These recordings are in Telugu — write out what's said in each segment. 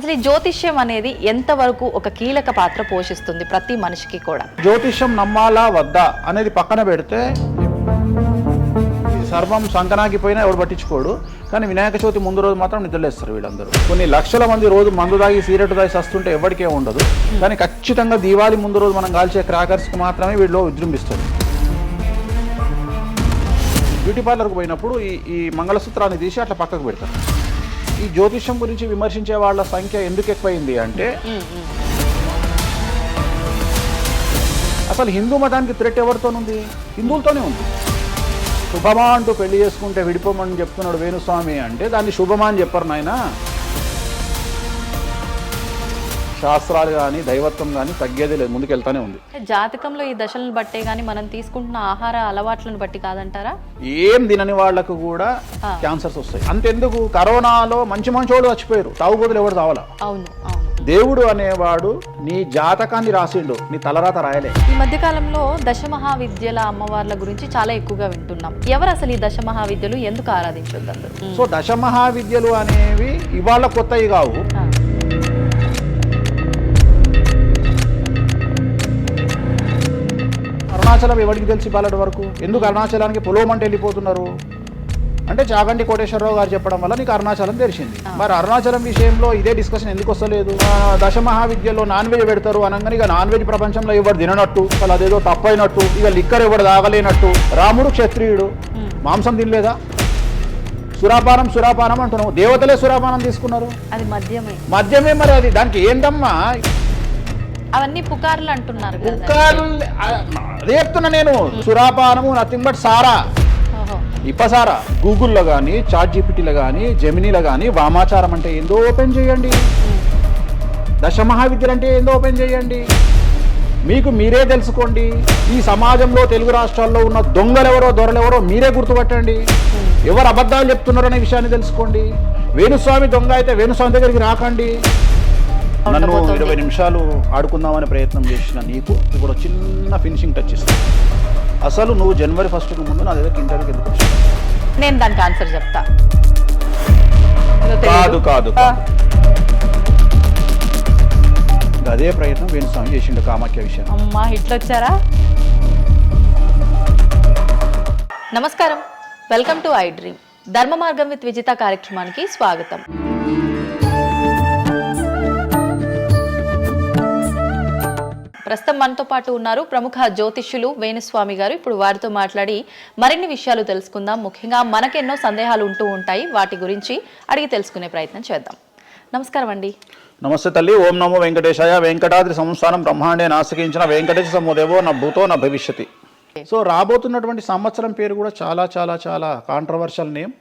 అసలు ఈ జ్యోతిష్యం అనేది ఎంతవరకు ఒక కీలక పాత్ర పోషిస్తుంది ప్రతి మనిషికి కూడా? జ్యోతిష్యం నమ్మాలా వద్దా అనేది పక్కన పెడితే సర్వం సంకనాగిపోయినా ఎవడు పట్టించుకోడు. కానీ వినాయక చవితి ముందు రోజు మాత్రం నిద్రలేస్తారు వీళ్ళందరూ. కొన్ని లక్షల మంది రోజు మందు తాగి సిగరెట్ తాగి వస్తుంటే ఎవరికే ఉండదు. కానీ ఖచ్చితంగా దీవాళి ముందు రోజు మనం కాల్చే క్రాకర్స్కి మాత్రమే వీళ్ళు విజృంభిస్తారు. బ్యూటీ పార్లర్కి పోయినప్పుడు ఈ మంగళసూత్రాన్ని తీసి అట్లా పక్కకు పెడతారు. ఈ జ్యోతిష్యం గురించి విమర్శించే వాళ్ళ సంఖ్య ఎందుకు ఎక్కువైంది అంటే, అసలు హిందూ మతానికి థ్రెట్ ఎవరితోనుంది? హిందువులతోనే ఉంది. శుభమా అంటూ పెళ్లి చేసుకుంటే విడిపోమని చెప్తున్నాడు వేణుస్వామి అంటే దాన్ని శుభమా అని చెప్పరు నాయన. శాస్త్రాలు కానీ దైవత్వం కానీ తగ్గేదే లేదు, ముందుకెళ్తానే ఉంది. జాతకంలో ఈ దశలను బట్టే గానీ మనం తీసుకుంటున్న ఆహార అలవాట్లను బట్టి కాదంటారా? ఏం తినని వాళ్లకు కూడా క్యాన్సర్స్ వస్తాయి. అంతెందుకు, కరోనాలో మంచి మంచోడు చచ్చిపోయారు, తాగుబోతులు ఎవరు తావాలా? అవును అవును. దేవుడు అనేవాడు నీ జాతకాన్ని రాసిండు, నీ తలరాత రాయలే. ఈ మధ్య కాలంలో దశమహావిద్యల అమ్మవార్ల గురించి చాలా ఎక్కువగా వింటున్నాం. ఎవరు అసలు ఈ దశమహావిద్యలు, ఎందుకు ఆరాధించొద్దు అందరూ? సో దశమహావిద్యలు అనేవి ఇవాళ కొత్తవి కావు. అరుణాచలం ఎవరికి తెలిసి బాలటి వరకు? ఎందుకు అరుణాచలానికి పొలోమంటే వెళ్ళిపోతున్నారు అంటే చాగంటి కోటేశ్వరరావు గారు చెప్పడం వల్ల నీకు అరుణాచలం తెలిసింది. మరి అరుణాచలం విషయంలో ఇదే డిస్కషన్ ఎందుకు వస్తలేదు? దశమహావిద్యలో నాన్ వెజ్ పెడతారు అనగానే ఇక నాన్ వెజ్ ప్రపంచంలో ఎవరు తిననట్టు, అసలు అదేదో తప్పైనట్టు, ఇక లిక్కర్ ఎవరు తాగలేనట్టు. రాముడు క్షత్రియుడు, మాంసం తినలేదా? సురాపానం అంటున్నావు. దేవతలే సురాపానం తీసుకున్నారు, అది మద్యమే. మరి అది దానికి ఏందమ్మా? అవన్నీ పుకార్లు అంటున్నారు. పుకార్లు అదే చెప్తున్నా నేను. సురాపానము నథింగ్ బట్ సారా, ఇప్పసారా. గూగుల్లో కానీ, చాట్ జీపీటీలో కానీ, జెమినీలో కానీ వామాచారం అంటే ఏందో ఓపెన్ చేయండి, దశమహావిద్యలు అంటే ఏందో ఓపెన్ చేయండి. మీకు మీరే తెలుసుకోండి. ఈ సమాజంలో తెలుగు రాష్ట్రాల్లో ఉన్న దొంగలెవరో దొరలెవరో మీరే గుర్తుపట్టండి. ఎవరు అబద్ధాలు చెప్తున్నారో అనే విషయాన్ని తెలుసుకోండి. వేణుస్వామి దొంగ అయితే వేణుస్వామి దగ్గరికి రాకండి. నన్ను 20 నిమిషాలు ఆడుకుందామనే ప్రయత్నం చేసిన నీకు ఇప్పుడు చిన్న ఫినిషింగ్ టచ్ ఇస్తాను. అసలు నువ్వు జనవరి 1కు ముందు నా దగ్గర ఇంటర్వ్యూకి ఎందుకు వచ్చావు? నేను దానికి ఆన్సర్ చెప్తా. కాదు అదే ప్రయత్నం వేణుస్వామి చేసిండు కామాఖ్య విషయం. అమ్మా ఇట్లా వచ్చారా? నమస్కారం, వెల్కమ్ టు ఐ డ్రీమ్. ధర్మ మార్గం విత్ విజిత కార్యక్రమానికి స్వాగతం. ప్రస్తుతం మనతో పాటు ఉన్నారు ప్రముఖ జ్యోతిష్యులు వేణుస్వామి గారు. ఇప్పుడు వారితో మాట్లాడి మరిన్ని విషయాలు తెలుసుకుందాం. ముఖ్యంగా మనకెన్నో సందేహాలు ఉంటూ ఉంటాయి, వాటి గురించి అడిగి తెలుసుకునే ప్రయత్నం చేద్దాం. నమస్కారం అండి. నమస్తే తల్లి. ఓం నమో వెంకటేశాయ. వెంకటాద్రి సంస్థానం బ్రహ్మాండే నాశకించిన వెంకటేశ సమోదేవో నా భూతో నా భవిష్యతి. సో రాబోతున్నటువంటి సంవత్సరం పేరు కూడా చాలా చాలా చాలా కాంట్రవర్షియల్ నేమ్,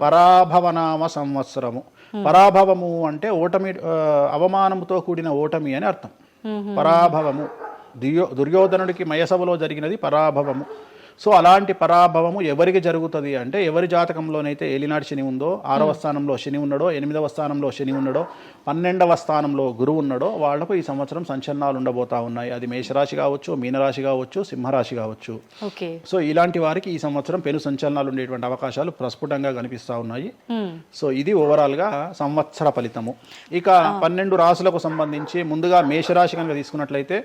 పరాభవనామ సంవత్సరము. పరాభవము అంటే ఓటమి, అవమానముతో కూడిన ఓటమి అని అర్థం. పరాభవము, దుర్యోధనుడికి మయసభలో జరిగినది పరాభవము. సో అలాంటి పరాభవము ఎవరికి జరుగుతుంది అంటే, ఎవరి జాతకంలోనైతే ఏలినాటి శని ఉందో, 6వ స్థానంలో శని ఉన్నాడో, 8వ స్థానంలో శని ఉన్నాడో, 12వ స్థానంలో గురువు ఉన్నాడో వాళ్లకు ఈ సంవత్సరం సంచలనాలు ఉండబోతా ఉన్నాయి. అది మేషరాశి కావచ్చు, మీనరాశి కావచ్చు, సింహరాశి కావచ్చు. సో ఇలాంటి వారికి ఈ సంవత్సరం పెను సంచలనాలు ఉండేటువంటి అవకాశాలు ప్రస్ఫుటంగా కనిపిస్తూ ఉన్నాయి. సో ఇది ఓవరాల్గా సంవత్సర ఫలితము. ఇక 12 రాశులకు సంబంధించి ముందుగా మేషరాశి కనుక తీసుకున్నట్లయితే,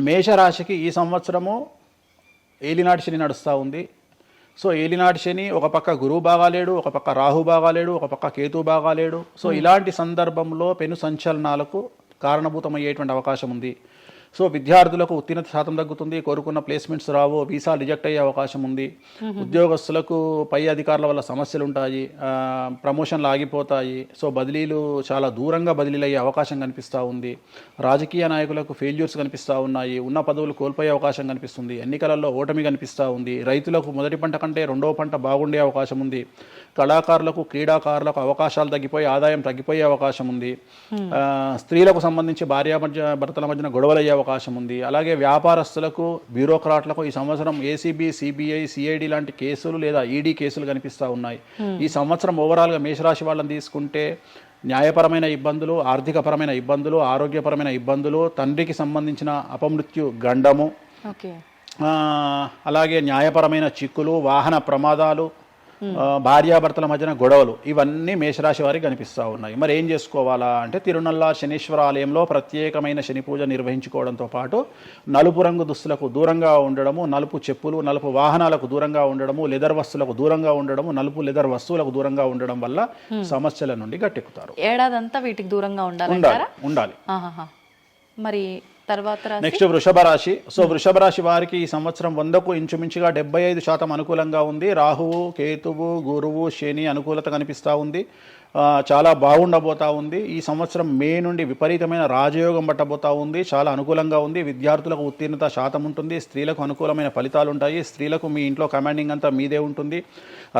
మేషరాశికి ఈ సంవత్సరము ఏలినాటి శని నడుస్తూ ఉంది. సో ఏలినాటి శని ఒక పక్క గురువు బాగాలేడు, ఒక పక్క రాహు బాగాలేడు, ఒక పక్క కేతు బాగాలేడు. సో ఇలాంటి సందర్భంలో పెను సంచలనాలకు కారణభూతమయ్యేటువంటి అవకాశం ఉంది. సో విద్యార్థులకు ఉత్తీర్ణత శాతం తగ్గుతుంది, కోరుకున్న ప్లేస్మెంట్స్ రావు, వీసా రిజెక్ట్ అయ్యే అవకాశం ఉంది. ఉద్యోగస్తులకు పై అధికారుల వల్ల సమస్యలు ఉంటాయి, ప్రమోషన్లు ఆగిపోతాయి. సో బదిలీలు చాలా దూరంగా బదిలీలు అయ్యే అవకాశం కనిపిస్తూ ఉంది. రాజకీయ నాయకులకు ఫెయిల్యూర్స్ కనిపిస్తూ ఉన్నాయి, ఉన్న పదవులు కోల్పోయే అవకాశం కనిపిస్తుంది, ఎన్నికలలో ఓటమి కనిపిస్తూ ఉంది. రైతులకు మొదటి పంట కంటే రెండవ పంట బాగుండే అవకాశం ఉంది. కళాకారులకు, క్రీడాకారులకు అవకాశాలు తగ్గిపోయి ఆదాయం తగ్గిపోయే అవకాశం ఉంది. స్త్రీలకు సంబంధించి భర్తల మధ్యన గొడవలయ్యే అవకాశం ఉంది. అలాగే వ్యాపారస్తులకు, బ్యూరోక్రాట్లకు ఈ సంవత్సరం ఏసీబీ, సిబిఐ, సిఐడి లాంటి కేసులు లేదా ఈడీ కేసులు కనిపిస్తూ ఉన్నాయి. ఈ సంవత్సరం ఓవరాల్గా మేషరాశి వాళ్ళని తీసుకుంటే న్యాయపరమైన ఇబ్బందులు, ఆర్థికపరమైన ఇబ్బందులు, ఆరోగ్యపరమైన ఇబ్బందులు, తండ్రికి సంబంధించిన అపమృత్యు గండము, అలాగే న్యాయపరమైన చిక్కులు, వాహన ప్రమాదాలు, భార్యాభర్తల మధ్యన గొడవలు, ఇవన్నీ మేషరాశి వారికి కనిపిస్తూ ఉన్నాయి. మరి ఏం చేసుకోవాలా అంటే తిరునల్ల శనీశ్వర ఆలయంలో ప్రత్యేకమైన శని పూజ నిర్వహించుకోవడంతో పాటు నలుపు రంగు దుస్తులకు దూరంగా ఉండడము, నలుపు చెప్పులు, నలుపు వాహనాలకు దూరంగా ఉండడము, లెదర్ వస్తువులకు దూరంగా ఉండడము, నలుపు లెదర్ వస్తువులకు దూరంగా ఉండడం వల్ల సమస్యల నుండి గట్టెక్కుతారు. ఏడాదంతా వీటికి దూరంగా ఉండాలి. మరి తర్వాత నెక్స్ట్ వృషభ రాశి. సో వృషభ రాశి వారికి ఈ సంవత్సరం 100కు ఇంచుమించుగా 75% అనుకూలంగా ఉంది. రాహువు, కేతువు, గురువు, శని అనుకూలత కనిపిస్తూ ఉంది. చాలా బాగుండబోతా ఉంది. ఈ సంవత్సరం మే నుండి విపరీతమైన రాజయోగం పట్టబోతా ఉంది. చాలా అనుకూలంగా ఉంది. విద్యార్థులకు ఉత్తీర్ణత శాతం ఉంటుంది. స్త్రీలకు అనుకూలమైన ఫలితాలు ఉంటాయి. స్త్రీలకు మీ ఇంట్లో కమాండింగ్ అంతా మీదే ఉంటుంది.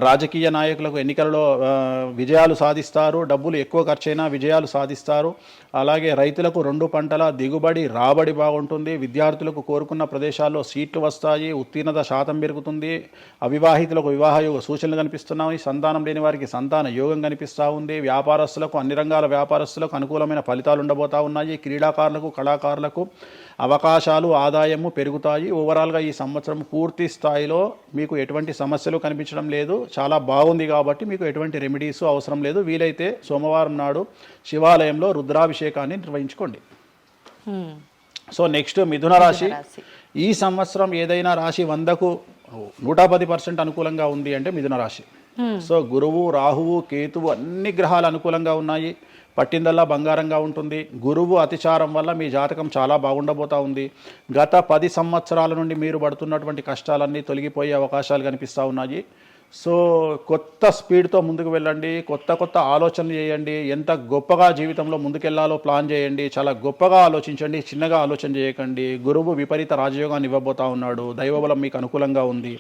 రాజకీయ నాయకులకు ఎన్నికలలో విజయాలు సాధిస్తారు. డబ్బులు ఎక్కువ ఖర్చైనా విజయాలు సాధిస్తారు. అలాగే రైతులకు 2 పంటల దిగుబడి రాబడి బాగుంటుంది. విద్యార్థులకు కోరుకున్న ప్రదేశాల్లో సీట్లు వస్తాయి. ఉత్తీర్ణత శాతం పెరుగుతుంది. అవివాహితులకు వివాహ యోగ సూచనలు కనిపిస్తున్నాయి. సంతానం లేని వారికి సంతాన యోగం కనిపిస్తూ ఉంది. వ్యాపారస్తులకు, అన్ని రంగాల వ్యాపారస్తులకు అనుకూలమైన ఫలితాలు ఉండబోతా ఉన్నాయి. క్రీడాకారులకు, కళాకారులకు అవకాశాలు, ఆదాయము పెరుగుతాయి. ఓవరాల్గా ఈ సంవత్సరం పూర్తి స్థాయిలో మీకు ఎటువంటి సమస్యలు కనిపించడం లేదు. చాలా బాగుంది కాబట్టి మీకు ఎటువంటి రెమెడీస్ అవసరం లేదు. వీలైతే సోమవారం నాడు శివాలయంలో రుద్రాభిషేకాన్ని నిర్వహించుకోండి. సో నెక్స్ట్ మిథున రాశి. ఈ సంవత్సరం ఏదైనా రాశి 100కు 110% అనుకూలంగా ఉంది అంటే మిథున రాశి. సో గురువు, రాహువు, కేతువు అన్ని గ్రహాలు అనుకూలంగా ఉన్నాయి. పట్టిందల్లా బంగారంగా ఉంటుంది. గురువు అతిచారం వల్ల మీ జాతకం చాలా బాగుండబోతా ఉంది. గత 10 సంవత్సరాల నుండి మీరు పడుతున్నటువంటి కష్టాలన్నీ తొలగిపోయే అవకాశాలు కనిపిస్తూ ఉన్నాయి. సో కొత్త స్పీడ్తో ముందుకు వెళ్ళండి. కొత్త ఆలోచనలు చేయండి. ఎంత గొప్పగా జీవితంలో ముందుకెళ్లాలో ప్లాన్ చేయండి. చాలా గొప్పగా ఆలోచించండి. చిన్నగా ఆలోచన చేయకండి. గురువు విపరీత రాజయోగాన్ని ఇవ్వబోతా ఉన్నాడు. దైవబలం మీకు అనుకూలంగా ఉంది.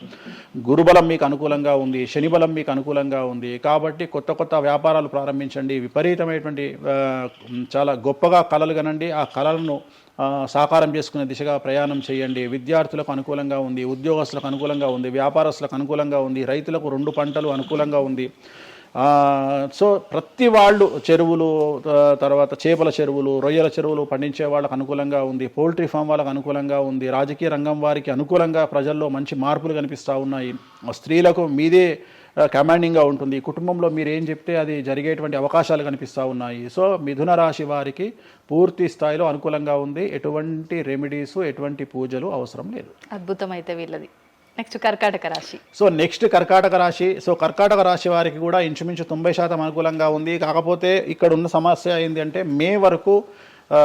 గురుబలం మీకు అనుకూలంగా ఉంది. శనిబలం మీకు అనుకూలంగా ఉంది. కాబట్టి కొత్త వ్యాపారాలు ప్రారంభించండి. విపరీతమైనటువంటి చాలా గొప్పగా కలలు కనండి. ఆ కళలను సాకారం చేసుకునే దిశగా ప్రయాణం చేయండి. విద్యార్థులకు అనుకూలంగా ఉంది. ఉద్యోగస్తులకు అనుకూలంగా ఉంది. వ్యాపారస్తులకు అనుకూలంగా ఉంది. రైతులకు 2 పంటలు అనుకూలంగా ఉంది. సో ప్రతి వాళ్ళు చెరువులు, తర్వాత చేపల చెరువులు, రొయ్యల చెరువులు పండించే వాళ్ళకు అనుకూలంగా ఉంది. పౌల్ట్రీ ఫామ్ వాళ్ళకు అనుకూలంగా ఉంది. రాజకీయ రంగం వారికి అనుకూలంగా ప్రజల్లో మంచి మార్పులు కనిపిస్తూ ఉన్నాయి. స్త్రీలకు మీదే కమాండింగ్గా ఉంటుంది. కుటుంబంలో మీరు ఏం చెప్తే అది జరిగేటువంటి అవకాశాలు కనిపిస్తూ ఉన్నాయి. సో మిథున రాశి వారికి పూర్తి స్థాయిలో అనుకూలంగా ఉంది. ఎటువంటి రెమెడీస్, ఎటువంటి పూజలు అవసరం లేదు. అద్భుతమైతే వీళ్ళది. నెక్స్ట్ కర్కాటక రాశి. సో నెక్స్ట్ కర్కాటక రాశి. సో కర్కాటక రాశి వారికి కూడా ఇంచుమించు 90% అనుకూలంగా ఉంది. కాకపోతే ఇక్కడ ఉన్న సమస్య ఏంటి అంటే మే వరకు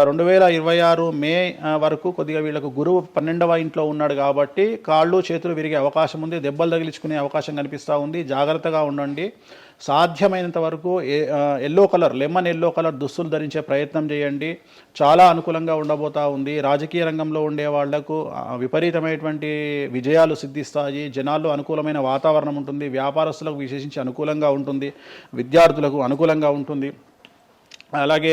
2026 మే వరకు కొద్దిగా వీళ్ళకు గురువు 12వ ఇంట్లో ఉన్నాడు కాబట్టి కాళ్ళు చేతులు విరిగే అవకాశం ఉంది. దెబ్బలు తగిలించుకునే అవకాశం కనిపిస్తూ ఉంది. జాగ్రత్తగా ఉండండి. సాధ్యమైనంత వరకు లెమన్ ఎల్లో కలర్ దుస్తులు ధరించే ప్రయత్నం చేయండి. చాలా అనుకూలంగా ఉండబోతా ఉంది. రాజకీయ రంగంలో ఉండే వాళ్లకు విపరీతమైనటువంటి విజయాలు సిద్ధిస్తాయి. జనాల్లో అనుకూలమైన వాతావరణం ఉంటుంది. వ్యాపారస్తులకు విశేషించి అనుకూలంగా ఉంటుంది. విద్యార్థులకు అనుకూలంగా ఉంటుంది. అలాగే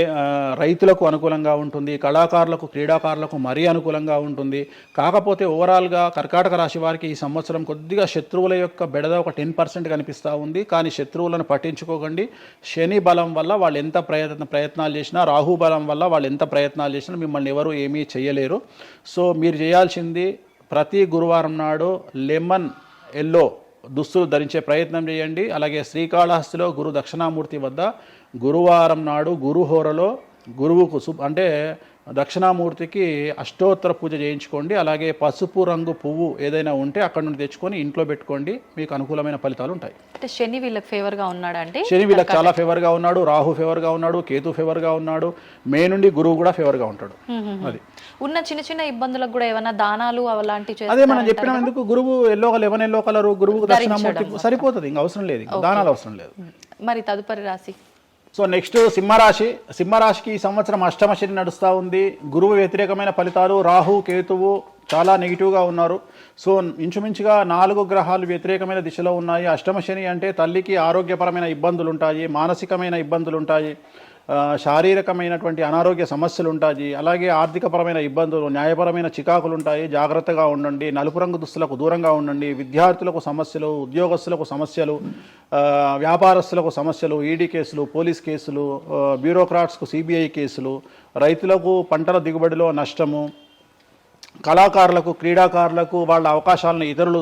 రైతులకు అనుకూలంగా ఉంటుంది. కళాకారులకు, క్రీడాకారులకు మరీ అనుకూలంగా ఉంటుంది. కాకపోతే ఓవరాల్గా కర్కాటక రాశి వారికి ఈ సంవత్సరం కొద్దిగా శత్రువుల యొక్క బెడద ఒక 10% కనిపిస్తూ ఉంది. కానీ శత్రువులను పట్టించుకోకండి. శని బలం వల్ల వాళ్ళు ఎంత ప్రయత్నాలు చేసినా, రాహు బలం వల్ల వాళ్ళు ఎంత ప్రయత్నాలు చేసినా మిమ్మల్ని ఎవరు ఏమీ చేయలేరు. సో మీరు చేయాల్సింది ప్రతి గురువారం నాడు లెమన్ ఎల్లో దుస్తులు ధరించే ప్రయత్నం చేయండి. అలాగే శ్రీకాళహస్తిలో గురు దక్షిణామూర్తి వద్ద గురువారం నాడు గురుహోరలో గురువుకు అంటే దక్షిణామూర్తికి అష్టోత్తర పూజ చేయించుకోండి. అలాగే పసుపు రంగు పువ్వు ఏదైనా ఉంటే అక్కడ నుండి తెచ్చుకొని ఇంట్లో పెట్టుకోండి. మీకు అనుకూలమైన ఫలితాలు ఉంటాయి. అంటే శని వీళ్ళకి ఫేవర్గా ఉన్నాడు అంటే శని వీళ్ళకి చాలా ఫేవర్గా ఉన్నాడు. రాహు ఫేవర్గా ఉన్నాడు. కేతు ఫేవర్గా ఉన్నాడు. మే నుండి గురువు కూడా ఫేవర్గా ఉంటాడు. అది ఉన్న చిన్న ఇబ్బందులకు కూడా ఏమైనా దానాలు అలాంటివి అదే మనం చెప్పినాం. ఎందుకు గురువు లెమన్ ఎల్లో కలర్ గురువుకు దక్షిణామూర్తి సరిపోతుంది. ఇంకా అవసరం లేదు. దానాలు అవసరం లేదు. మరి తదుపరి రాశి. సో నెక్స్ట్ సింహరాశి. సింహరాశికి ఈ సంవత్సరం అష్టమ శని నడుస్తూ ఉంది. గురువు వ్యతిరేకమైన ఫలితాలు. రాహు, కేతువు చాలా నెగిటివ్గా ఉన్నారు. సో ఇంచుమించుగా 4 గ్రహాలు వ్యతిరేకమైన దిశలో ఉన్నాయి. అష్టమ శని అంటే తల్లికి ఆరోగ్యపరమైన ఇబ్బందులు ఉంటాయి. మానసికమైన ఇబ్బందులు ఉంటాయి. శారీరకమైనటువంటి అనారోగ్య సమస్యలు ఉంటాయి. అలాగే ఆర్థికపరమైన ఇబ్బందులు, న్యాయపరమైన చికాకులు ఉంటాయి. జాగ్రత్తగా ఉండండి. నలుపు రంగు దుస్తులకు దూరంగా ఉండండి. విద్యార్థులకు సమస్యలు, ఉద్యోగస్తులకు సమస్యలు, వ్యాపారస్తులకు సమస్యలు, ఈడీ కేసులు, పోలీస్ కేసులు, బ్యూరోక్రాట్స్కు సిబిఐ కేసులు, రైతులకు పంటల దిగుబడిలో నష్టము, కళాకారులకు క్రీడాకారులకు వాళ్ళ అవకాశాలను ఇతరులు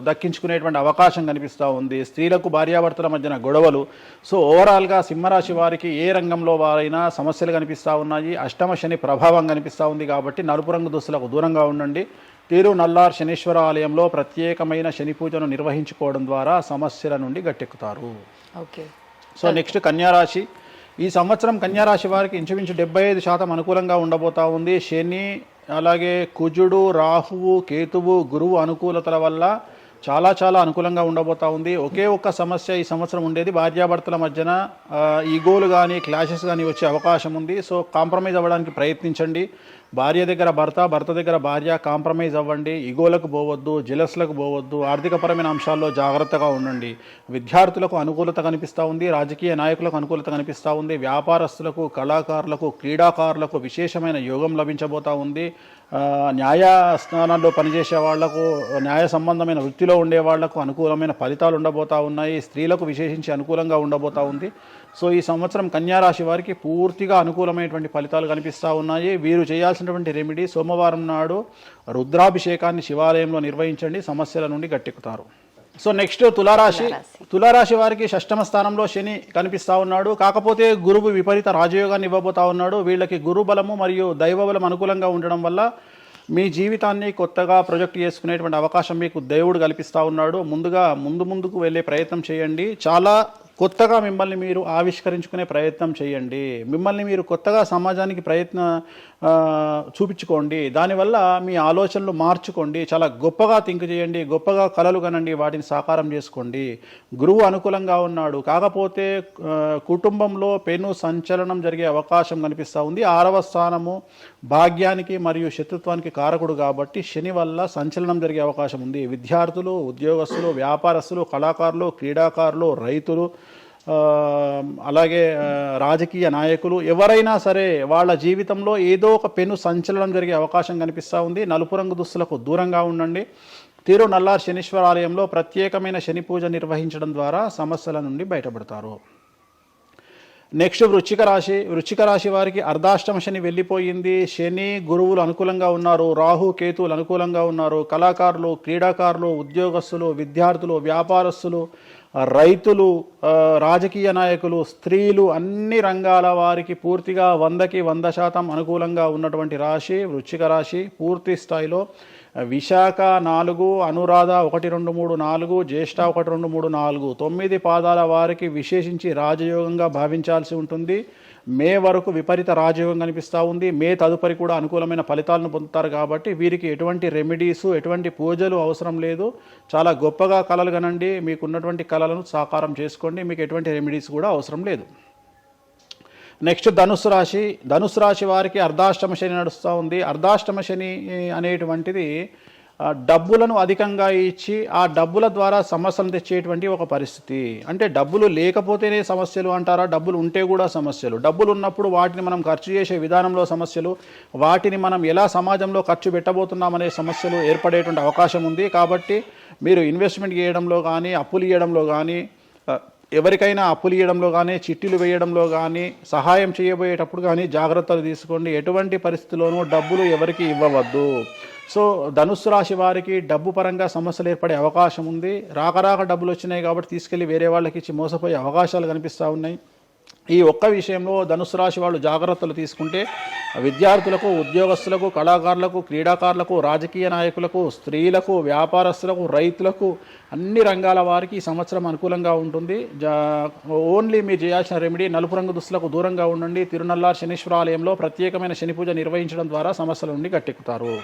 దక్కించుకునేటువంటి అవకాశం కనిపిస్తూ ఉంది. స్త్రీలకు భార్యాభర్తల మధ్యన గొడవలు. సో ఓవరాల్గా సింహరాశి వారికి ఏ రంగంలో వారైనా సమస్యలు కనిపిస్తూ ఉన్నాయి. అష్టమ శని ప్రభావం కనిపిస్తూ ఉంది కాబట్టి నలుపు రంగు దుస్తులకు దూరంగా ఉండండి. తిరునల్లార్ శనీశ్వర ఆలయంలో ప్రత్యేకమైన శని పూజను నిర్వహించుకోవడం ద్వారా సమస్యల నుండి గట్టెక్కుతారు. ఓకే. సో నెక్స్ట్ కన్యారాశి. ఈ సంవత్సరం కన్యారాశి వారికి ఇంచుమించు 75% అనుకూలంగా ఉండబోతా ఉంది. శని, అలాగే కుజుడు, రాహువు, కేతువు, గురువు అనుకూలతల వల్ల చాలా అనుకూలంగా ఉండబోతా ఉంది. ఒకే ఒక్క సమస్య ఈ సంవత్సరం ఉండేది, భార్యాభర్తల మధ్యన ఈగోలు కానీ క్లాషెస్ కానీ వచ్చే అవకాశం ఉంది. సో కాంప్రమైజ్ అవ్వడానికి ప్రయత్నించండి. భార్య దగ్గర భర్త, భర్త దగ్గర భార్య, కాంప్రమైజ్ అవ్వండి. ఈగోలకు పోవద్దు, జెలస్లకు పోవద్దు. ఆర్థికపరమైన అంశాల్లో జాగ్రత్తగా ఉండండి. విద్యార్థులకు అనుకూలత కనిపిస్తూ ఉంది. రాజకీయ నాయకులకు అనుకూలత కనిపిస్తూ ఉంది. వ్యాపారస్తులకు, కళాకారులకు, క్రీడాకారులకు విశేషమైన యోగం లభించబోతూ ఉంది. న్యాయస్థానాల్లో పనిచేసే వాళ్లకు, న్యాయ సంబంధమైన వృత్తిలో ఉండే వాళ్లకు అనుకూలమైన ఫలితాలు ఉండబోతూ ఉన్నాయి. స్త్రీలకు విశేషించి అనుకూలంగా ఉండబోతూ ఉంది. సో ఈ సంవత్సరం కన్యారాశి వారికి పూర్తిగా అనుకూలమైనటువంటి ఫలితాలు కనిపిస్తూ ఉన్నాయి. వీరు చేయాల్సినటువంటి రెమెడీ, సోమవారం నాడు రుద్రాభిషేకాన్ని శివాలయంలో నిర్వహించండి, సమస్యల నుండి గట్టెక్కుతారు. సో నెక్స్ట్ తులారాశి. తులారాశి వారికి షష్టమ స్థానంలో శని కనిపిస్తూ ఉన్నాడు. కాకపోతే గురువు విపరీత రాజయోగాన్ని ఇవ్వబోతా ఉన్నాడు. వీళ్ళకి గురు బలము మరియు దైవ బలం అనుకూలంగా ఉండడం వల్ల మీ జీవితాన్ని కొత్తగా ప్రొజెక్ట్ చేసుకునేటువంటి అవకాశం మీకు దేవుడు కల్పిస్తూ ఉన్నాడు. ముందుకు వెళ్ళే ప్రయత్నం చేయండి. చాలా కొత్తగా మిమ్మల్ని మీరు ఆవిష్కరించుకునే ప్రయత్నం చేయండి. మిమ్మల్ని మీరు కొత్తగా సమాజానికి చూపించుకోండి. దానివల్ల మీ ఆలోచనలు మార్చుకోండి. చాలా గొప్పగా థింక్ చేయండి, గొప్పగా కలలు కనండి, వాటిని సాకారం చేసుకోండి. గురువు అనుకూలంగా ఉన్నాడు. కాకపోతే కుటుంబంలో పెను సంచలనం జరిగే అవకాశం కనిపిస్తూ ఉంది. 6వ స్థానము భాగ్యానికి మరియు శత్రుత్వానికి కారకుడు కాబట్టి శని వల్ల సంచలనం జరిగే అవకాశం ఉంది. విద్యార్థులు, ఉద్యోగస్తులు, వ్యాపారస్తులు, కళాకారులు, క్రీడాకారులు, రైతులు, అలాగే రాజకీయ నాయకులు ఎవరైనా సరే వాళ్ళ జీవితంలో ఏదో ఒక పెను సంచలనం జరిగే అవకాశం కనిపిస్తూ ఉంది. నలుపు రంగు దుస్తులకు దూరంగా ఉండండి. తిరునల్లార్ శనీశ్వర ఆలయంలో ప్రత్యేకమైన శని పూజ నిర్వహించడం ద్వారా సమస్యల నుండి బయటపడతారు. నెక్స్ట్ వృశ్చిక రాశి. వృశ్చిక రాశి వారికి అర్ధాష్టమ శని వెళ్ళిపోయింది. శని, గురువులు అనుకూలంగా ఉన్నారు. రాహు, కేతువులు అనుకూలంగా ఉన్నారు. కళాకారులు, క్రీడాకారులు, ఉద్యోగస్తులు, విద్యార్థులు, వ్యాపారస్తులు, రైతులు, రాజకీయ నాయకులు, స్త్రీలు, అన్ని రంగాల వారికి పూర్తిగా 100కి 100% అనుకూలంగా ఉన్నటువంటి రాశి వృశ్చిక రాశి. పూర్తి స్థాయిలో విశాఖ 4, అనురాధ 1, 2, 3, 4, జ్యేష్ఠ 1, 2, 3, 4, 9 పాదాల వారికి విశేషించి రాజయోగంగా భావించాల్సి ఉంటుంది. మే వరకు విపరీత రాజయోగం కనిపిస్తూ ఉంది. మే తదుపరి కూడా అనుకూలమైన ఫలితాలను పొందుతారు. కాబట్టి వీరికి ఎటువంటి రెమెడీసు, ఎటువంటి పూజలు అవసరం లేదు. చాలా గొప్పగా కళలు కనండి. మీకు ఉన్నటువంటి కళలను సాకారం చేసుకోండి. మీకు ఎటువంటి రెమెడీస్ కూడా అవసరం లేదు. నెక్స్ట్ ధనుసు రాశి. ధనుసు రాశి వారికి అర్ధాష్టమ శని నడుస్తూ ఉంది. అర్ధాష్టమ శని అనేటువంటిది డబ్బులను అధికంగా ఇచ్చి ఆ డబ్బుల ద్వారా సమస్యలు తెచ్చేటువంటి ఒక పరిస్థితి. అంటే డబ్బులు లేకపోతేనే సమస్యలు అంటారా? డబ్బులు ఉంటే కూడా సమస్యలు. డబ్బులు ఉన్నప్పుడు వాటిని మనం ఖర్చు చేసే విధానంలో సమస్యలు, వాటిని మనం ఎలా సమాజంలో ఖర్చు పెట్టబోతున్నామనే సమస్యలు ఏర్పడేటువంటి అవకాశం ఉంది. కాబట్టి మీరు ఇన్వెస్ట్మెంట్ చేయడంలో కానీ, అప్పులు ఇవ్వడంలో కానీ, ఎవరికైనా అప్పులు ఇవ్వడంలో కానీ, చిట్టీలు వేయడంలో కానీ, సహాయం చేయబోయేటప్పుడు కానీ జాగ్రత్తలు తీసుకోండి. ఎటువంటి పరిస్థితుల్లోనూ డబ్బులు ఎవరికి ఇవ్వవద్దు. సో ధనుస్సు రాశి వారికి డబ్బు పరంగా సమస్యలు ఏర్పడే అవకాశం ఉంది. రాక డబ్బులు వచ్చినాయి కాబట్టి తీసుకెళ్ళి వేరే వాళ్ళకి ఇచ్చి మోసపోయే అవకాశాలు కనిపిస్తూ ఉన్నాయి. ఈ ఒక్క విషయంలో ధనుసు రాశి వాళ్ళు జాగ్రత్తలు తీసుకుంటే విద్యార్థులకు, ఉద్యోగస్తులకు, కళాకారులకు, క్రీడాకారులకు, రాజకీయ నాయకులకు, స్త్రీలకు, వ్యాపారస్తులకు, రైతులకు, అన్ని రంగాల వారికి ఈ సంవత్సరం అనుకూలంగా ఉంటుంది. ఓన్లీ మీరు చేయాల్సిన రెమెడీ నలుపు రంగు దుస్తులకు దూరంగా ఉండండి. తిరునల్లార్ శనీశ్వర ఆలయంలో ప్రత్యేకమైన శని పూజ నిర్వహించడం ద్వారా సమస్యల నుండి గట్టెక్కుతారు.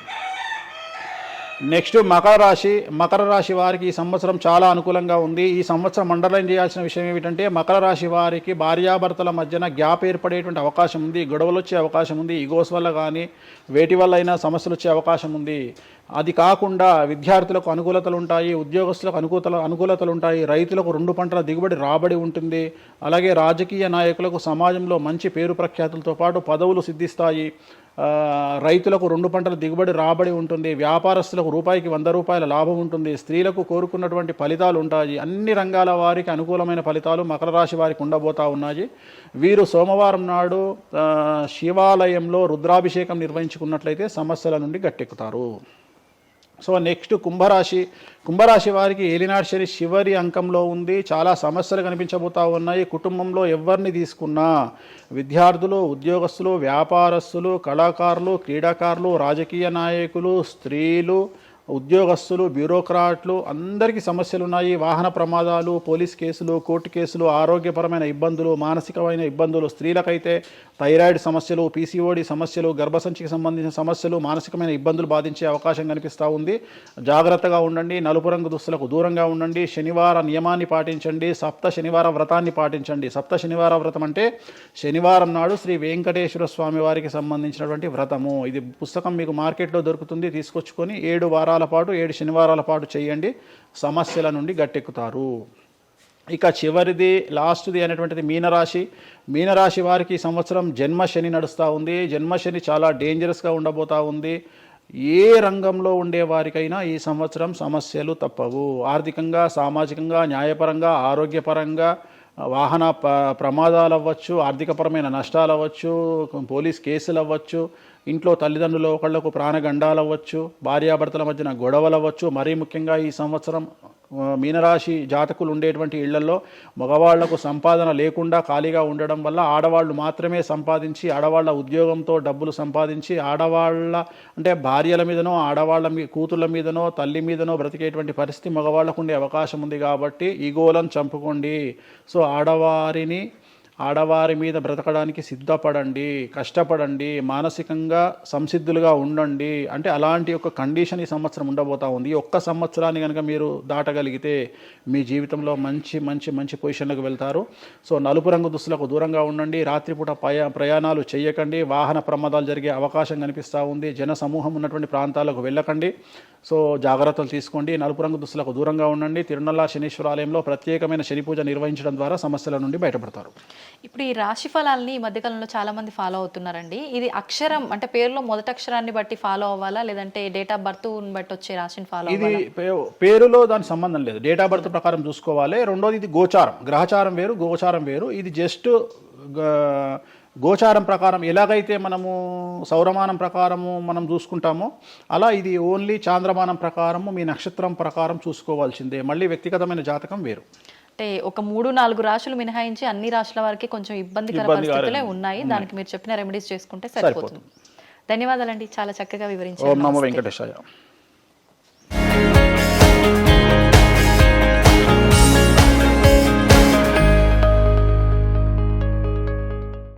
నెక్స్ట్ మకర రాశి. మకర రాశి వారికి ఈ సంవత్సరం చాలా అనుకూలంగా ఉంది. ఈ సంవత్సరం అండర్లైన్ చేయాల్సిన విషయం ఏమిటంటే మకర రాశి వారికి భార్యాభర్తల మధ్యన గ్యాప్ ఏర్పడేటువంటి అవకాశం ఉంది. గొడవలు వచ్చే అవకాశం ఉంది. ఈగోస్ వల్ల కానీ వేటి వల్ల అయినా సమస్యలు వచ్చే అవకాశం ఉంది. అది కాకుండా విద్యార్థులకు అనుకూలతలు ఉంటాయి, ఉద్యోగస్తులకు అనుకూలతలు ఉంటాయి, రైతులకు 2 పంటల దిగుబడి రాబడి ఉంటుంది. అలాగే రాజకీయ నాయకులకు సమాజంలో మంచి పేరు ప్రఖ్యాతులతో పాటు పదవులు సిద్ధిస్తాయి. రైతులకు 2 పంటల దిగుబడి రాబడి ఉంటుంది. వ్యాపారస్తులకు రూపాయికి 100 రూపాయల లాభం ఉంటుంది. స్త్రీలకు కోరుకున్నటువంటి ఫలితాలు ఉంటాయి. అన్ని రంగాల వారికి అనుకూలమైన ఫలితాలు మకర రాశి వారికి ఉండబోతా ఉన్నాయి. వీరు సోమవారం నాడు శివాలయంలో రుద్రాభిషేకం నిర్వహించుకున్నట్లయితే సమస్యల నుండి గట్టెక్కుతారు. సో నెక్స్ట్ కుంభరాశి వారికి ఏలినాడు శని చివరి అంకంలో ఉంది. చాలా సమస్యలు కనిపించబోతా ఉన్నాయి. కుటుంబంలో ఎవరిని తీసుకున్నా విద్యార్థులు, ఉద్యోగస్తులు, వ్యాపారస్తులు, కళాకారులు, క్రీడాకారులు, రాజకీయ నాయకులు, స్త్రీలు, ఉద్యోగస్తులు, బ్యూరోక్రాట్లు అందరికీ సమస్యలు ఉన్నాయి. వాహన ప్రమాదాలు, పోలీస్ కేసులు, కోర్టు కేసులు, ఆరోగ్యపరమైన ఇబ్బందులు, మానసికమైన ఇబ్బందులు, స్త్రీలకైతే థైరాయిడ్ సమస్యలు, పీసీఓడి సమస్యలు, గర్భసంచికి సంబంధించిన సమస్యలు, మానసికమైన ఇబ్బందులు బాధించే అవకాశం కనిపిస్తూ ఉంది. జాగ్రత్తగా ఉండండి. నలుపు రంగు దుస్తులకు దూరంగా ఉండండి. శనివార నియమాన్ని పాటించండి. సప్త శనివార వ్రతాన్ని పాటించండి. సప్త శనివార వ్రతం అంటే శనివారం నాడు శ్రీ వెంకటేశ్వర స్వామి వారికి సంబంధించినటువంటి వ్రతము. ఇది పుస్తకం మీకు మార్కెట్లో దొరుకుతుంది. తీసుకొచ్చుకొని 7 వారాల పాటు 7 శనివారాల పాటు చేయండి. సమస్యల నుండి గట్టెక్కుతారు. ఇక చివరిది లాస్ట్ది అనేటువంటిది మీనరాశి వారికి ఈ సంవత్సరం జన్మశని నడుస్తూ ఉంది. జన్మశని చాలా డేంజరస్గా ఉండబోతూ ఉంది. ఏ రంగంలో ఉండే వారికైనా ఈ సంవత్సరం సమస్యలు తప్పవు. ఆర్థికంగా, సామాజికంగా, న్యాయపరంగా, ఆరోగ్యపరంగా, వాహన ప్రమాదాలు అవ్వచ్చు, ఆర్థికపరమైన నష్టాలు అవ్వచ్చు, పోలీస్ కేసులు అవ్వచ్చు, ఇంట్లో తల్లిదండ్రులు ఒకళ్లకు ప్రాణగండాలు అవ్వచ్చు, భార్యాభర్తల మధ్యన గొడవలు అవ్వచ్చు. మరీ ముఖ్యంగా ఈ సంవత్సరం మీనరాశి జాతకులు ఉండేటువంటి ఇళ్లలో మగవాళ్లకు సంపాదన లేకుండా ఖాళీగా ఉండడం వల్ల ఆడవాళ్ళు మాత్రమే సంపాదించి, ఆడవాళ్ళ ఉద్యోగంతో డబ్బులు సంపాదించి, ఆడవాళ్ళ అంటే భార్యల మీదనో, ఆడవాళ్ళ కూతుళ్ళ మీదనో, తల్లి మీదనో బ్రతికేటువంటి పరిస్థితి మగవాళ్ళకు ఉండే అవకాశం ఉంది. కాబట్టి ఈగోలను చంపుకోండి. సో ఆడవారి మీద బ్రతకడానికి సిద్ధపడండి, కష్టపడండి, మానసికంగా సంసిద్ధులుగా ఉండండి. అంటే అలాంటి ఒక కండిషన్ ఈ సంవత్సరం ఉండబోతా ఉంది. ఈ ఒక్క సంవత్సరాన్ని కనుక మీరు దాటగలిగితే మీ జీవితంలో మంచి పొజిషన్లకు వెళ్తారు. సో నలుపు రంగు దుస్తులకు దూరంగా ఉండండి. రాత్రిపూట ప్రయాణాలు చేయకండి. వాహన ప్రమాదాలు జరిగే అవకాశం కనిపిస్తూ ఉంది. జన సమూహం ఉన్నటువంటి ప్రాంతాలకు వెళ్ళకండి. సో జాగ్రత్తలు తీసుకోండి. నలుపు రంగు దుస్తులకు దూరంగా ఉండండి. తిరునల్లా శనీశ్వరాలయంలో ప్రత్యేకమైన శని పూజ నిర్వహించడం ద్వారా సమస్యల నుండి బయటపడతారు. ఇప్పుడు ఈ రాశి ఫలాల్ని ఈ మధ్యకాలంలో చాలా మంది ఫాలో అవుతున్నారండి. ఇది అక్షరం అంటే పేరులో మొదటి అక్షరాన్ని బట్టి ఫాలో అవ్వాలా, లేదంటే డేట్ ఆఫ్ బర్త్ బట్టి వచ్చే రాశిని ఫాలో అవ్వాలా? ఇది పేరులో దాని సంబంధం లేదు. డేట్ ఆఫ్ బర్త్ ప్రకారం చూసుకోవాలి. రెండోది ఇది గోచారం, గ్రహచారం వేరు, గోచారం వేరు. ఇది జస్ట్ గోచారం ప్రకారం ఎలాగైతే మనము సౌరమానం ప్రకారము మనం చూసుకుంటామో అలా ఇది ఓన్లీ చాంద్రమానం ప్రకారము మీ నక్షత్రం ప్రకారం చూసుకోవాల్సిందే. మళ్ళీ వ్యక్తిగతమైన జాతకం వేరు. అంటే ఒక 3-4 రాశులు మినహాయించి అన్ని రాశుల వారికి కొంచెం ఇబ్బందికర పరిస్థితులే ఉన్నాయి. దానికి మీరు చెప్పిన రెమెడీస్ చేసుకుంటే సరిపోతుంది. ధన్యవాదాలండి, చాలా చక్కగా వివరించారు. ఓం నమో వెంకటేశాయ.